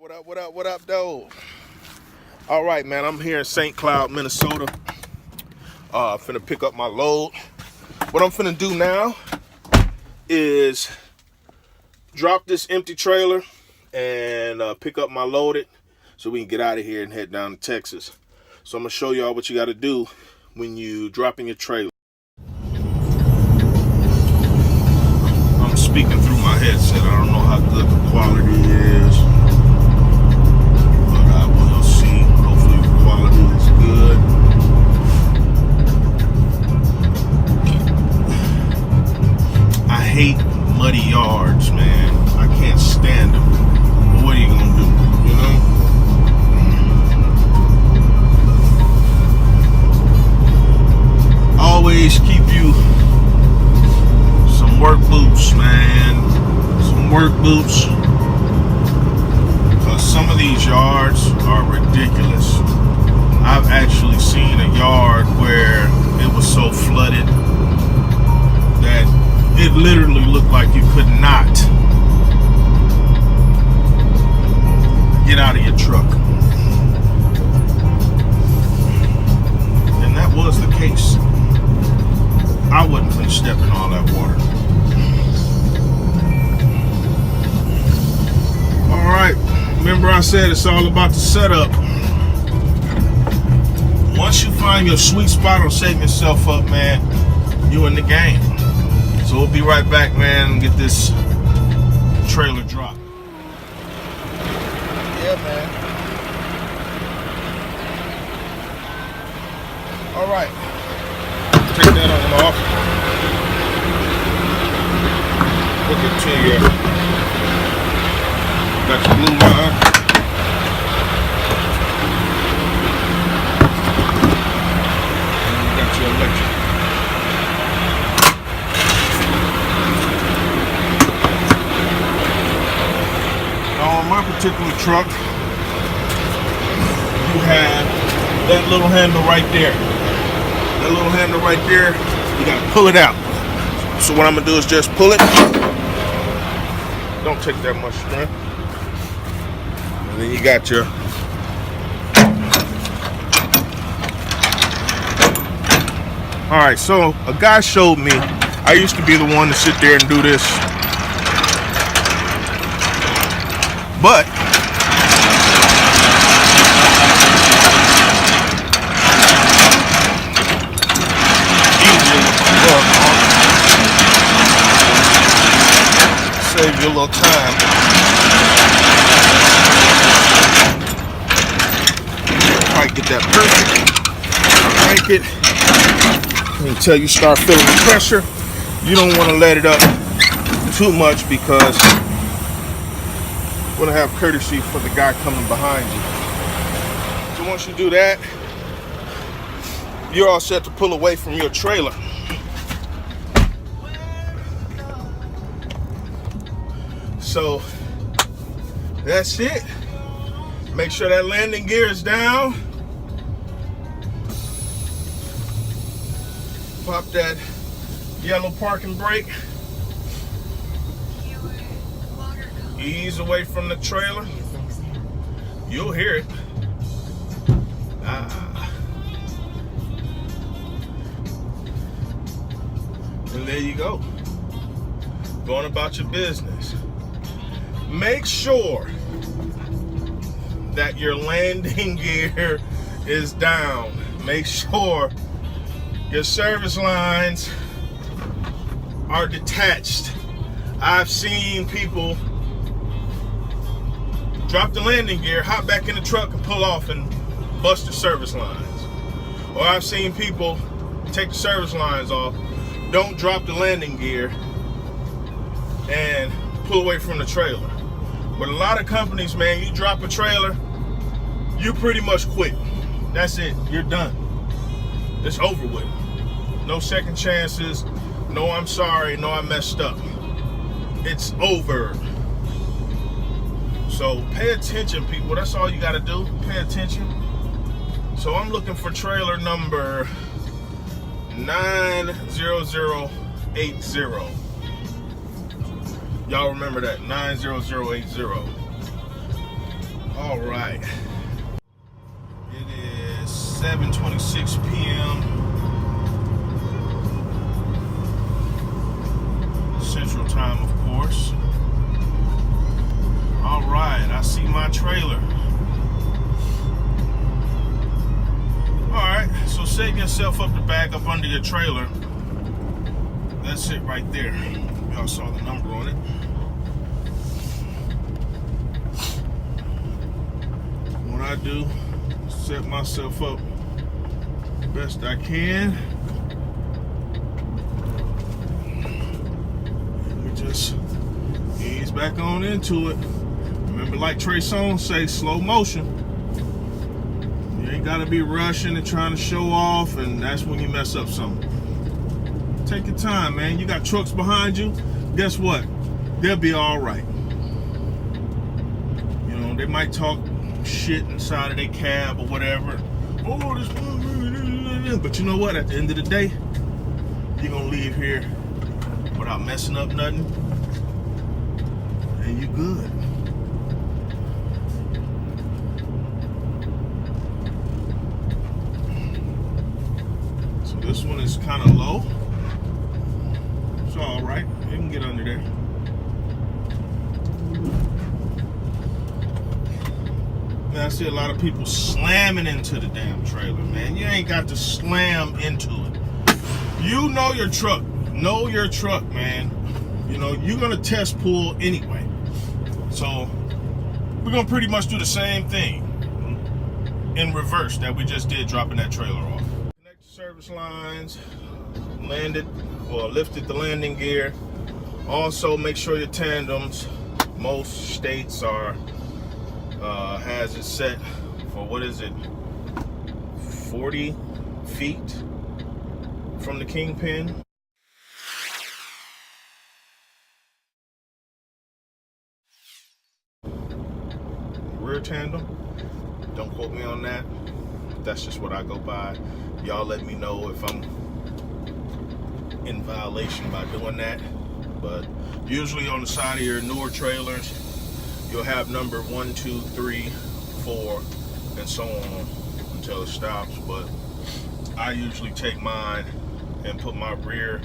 What up, though? All right, man, I'm here in St. Cloud, Minnesota. Finna pick up my load. What I'm finna do now is drop this empty trailer and pick up my loaded so we can get out of here and head down to Texas. So I'm gonna show y'all what you gotta do when you dropping your trailer. I'm speaking through my headset. I don't know how good the quality is, but I will see. Hopefully the quality is good. I hate muddy yards, man. I can't stand them. But what are you gonna do, you know? Always keep you some work boots, man. Some work boots. Because some of these yards are ridiculous. I've actually seen a yard where it was so flooded that it literally looked like you could not get out of your truck. And that was the case. I wouldn't finna step in all that water. Alright, remember I said it's all about the setup. Once you find your sweet spot on setting yourself up, man, you in the game. So we'll be right back, man, and get this trailer dropped. Yeah, man. Alright. Take that on off. Hook it to your, got your blue line. And you got your electric. Now on my particular truck, you have that little handle right there. That little handle right there, you gotta pull it out. So what I'm gonna do is just pull it. Don't take that much strength. And then you got your alright, so a guy showed me. I used to be the one to sit there and do this. But save you a little time. Try to get that perfect. Crank it until you start feeling the pressure. You don't want to let it up too much because you want to have courtesy for the guy coming behind you. So once you do that, you're all set to pull away from your trailer. So that's it. Make sure that landing gear is down. Pop that yellow parking brake. Ease away from the trailer. You'll hear it. And there you go. Going about your business. Make sure that your landing gear is down. Make sure your service lines are detached. I've seen people drop the landing gear, hop back in the truck and pull off and bust the service lines. Or I've seen people take the service lines off, don't drop the landing gear, and pull away from the trailer. But a lot of companies, man, you drop a trailer, you pretty much quit. That's it. You're done. It's over with. No second chances. No, I'm sorry. No, I messed up. It's over. So pay attention, people. That's all you got to do. Pay attention. So I'm looking for trailer number 90080. Y'all remember that, 90080. All right. It is 7:26 p.m. Central Time, of course. All right, I see my trailer. All right, so setting yourself up to back up under your trailer. That's it right there. Y'all saw the number on it. What I do, set myself up best I can. And we just ease back on into it. Remember, like Trey Songz say, slow motion. You ain't gotta be rushing and trying to show off, and that's when you mess up something. Take your time, man. You got trucks behind you. Guess what? They'll be all right. You know, they might talk shit inside of their cab or whatever. Oh, this one. But you know what? At the end of the day, you're gonna leave here without messing up nothing, and you good. So this one is kind of low. It's all right. You can get under there. Man, I see a lot of people slamming into the damn trailer, man. You ain't got to slam into it. You know your truck. Know your truck, man. You know, you're going to test pull anyway. So, we're going to pretty much do the same thing in reverse that we just did dropping that trailer off. Connect the service lines, landed, or lifted the landing gear. Also, make sure your tandems, most states are has it set for, what is it, 40 feet from the kingpin. Rear tandem, don't quote me on that. That's just what I go by. Y'all let me know if I'm in violation by doing that. But usually on the side of your newer trailers, you'll have number 1, 2, 3, 4, and so on until it stops. But I usually take mine and put my rear,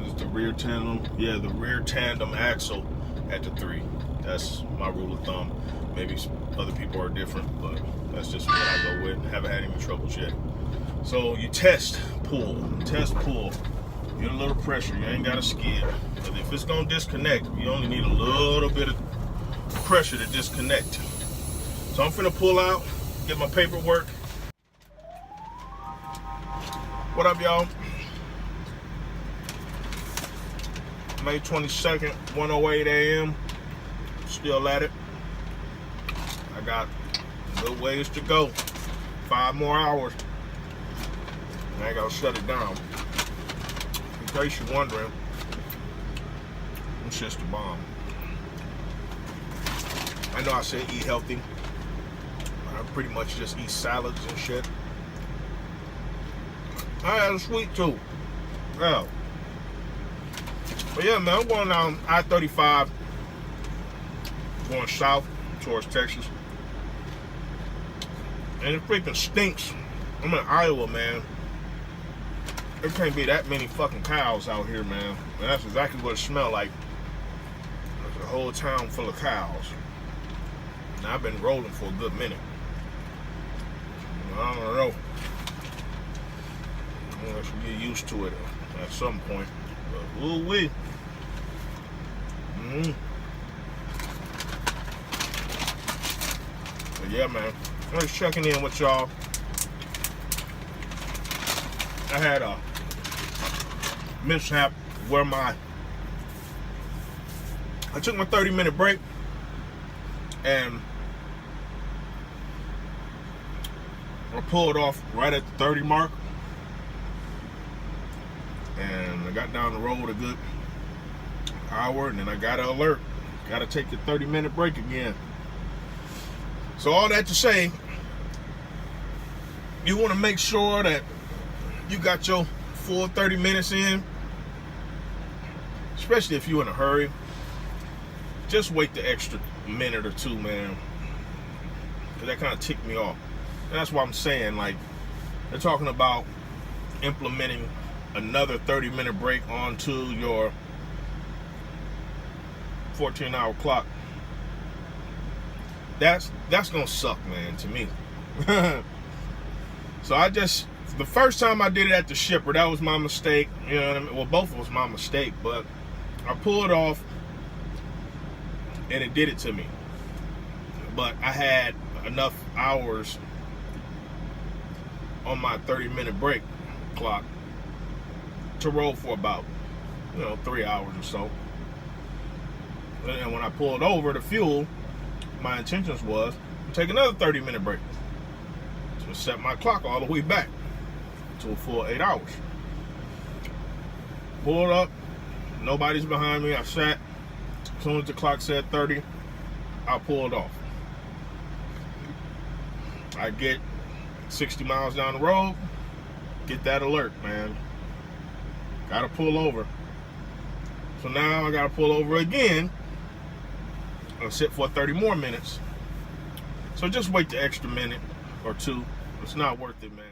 is the rear tandem? Yeah, the rear tandem axle at the 3. That's my rule of thumb. Maybe other people are different, but that's just what I go with. Haven't had any troubles yet. So you test pull. Get a little pressure. You ain't got to skid. But if it's gonna disconnect, you only need a little bit of pressure to disconnect. So I'm finna pull out, get my paperwork. What up, y'all? May 22nd, 1:08 a.m. Still at it. I got a good ways to go. 5 more hours. And I gotta shut it down. In case you're wondering, it's just a bomb. I know I said eat healthy. I pretty much just eat salads and shit. I had a sweet tooth. Yeah. But yeah, man, I'm going down I-35, going south towards Texas. And it freaking stinks. I'm in Iowa, man. There can't be that many fucking cows out here, man. And that's exactly what it smelled like. There's a whole town full of cows. And I've been rolling for a good minute. I don't know. I should get used to it at some point. But ooh-wee. But yeah, man. I'm just checking in with y'all. I had a mishap where I took my 30-minute break and I pulled off right at the 30 mark, and I got down the road a good hour, and then I got an alert. Got to take your 30-minute break again. So all that to say, you want to make sure that you got your full 30 minutes in, especially if you're in a hurry. Just wait the extra minute or two, man. Because that kind of ticked me off. And that's why I'm saying, like, they're talking about implementing another 30-minute break onto your 14-hour clock. That's gonna suck, man, to me. So the first time I did it at the shipper, that was my mistake. You know what I mean? Well, both of it was my mistake, but I pulled off and it did it to me. But I had enough hours on my 30-minute break clock to roll for about, 3 hours or so. And when I pulled over to fuel, my intentions was to take another 30-minute break to set my clock all the way back to a full 8 hours. Pulled up, nobody's behind me. I sat. As soon as the clock said 30, I pulled off. I get 60 miles down the road, get that alert, man. Gotta pull over. So now I gotta pull over again and sit for 30 more minutes. So just wait the extra minute or two. It's not worth it, man.